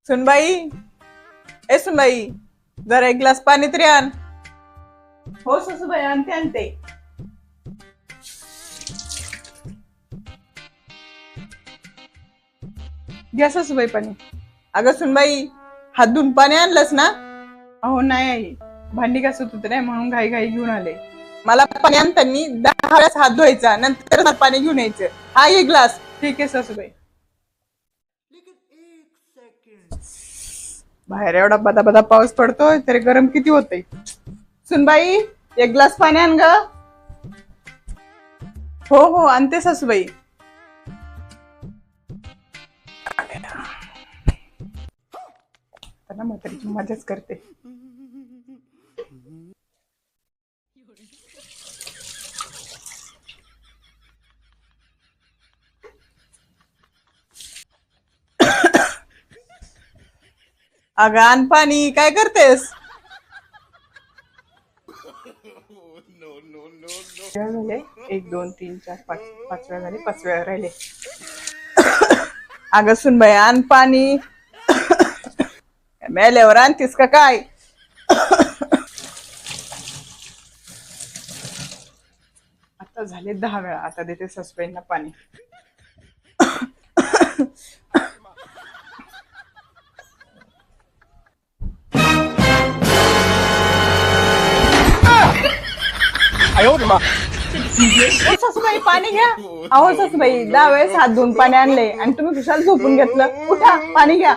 सुनबाई, ए सुनबाई, जरा एक ग्लास पाणी तरी आण. हो सासूबाई, आणते आणते. घ्या सासूबाई पाणी. अगं सुनबाई, हात धुवून पाणी आणलंस ना? अहो नाही आई, भांडी घासत होते नाही म्हणून घाई घाई घेऊन आले. मला पाणी आणताना 10 वेळेस हात धुवायचा, नंतर पाणी घेऊन यायचं. हा एक ग्लास. ठीक आहे सासूबाई. बाहेर एवढा बदा बदा पाऊस पडतोय तरी गरम किती होतंय. सुनबाई, एक ग्लास पाणी आण ग. हो हो, आणते सासूबाई. आता म्हातारीची मजाच करते. अगं आण पाणी, काय करतेस? झाले 1 2 3 4 5 5 वेळा झाले, 5 वेळा राहिले. अगं सुनबाई, आण पाणी. मेल्यावर आणतीस का काय? आता झाले 10 वेळा. आता देते सासूबाईंना पाणी. सासूबाई पाणी घ्या. अहो सासूबाई, 10 वेळेस हात धुवून पाणी आणले आणि तुम्ही खुशाल झोपून घेतलं. उठा, पाणी घ्या.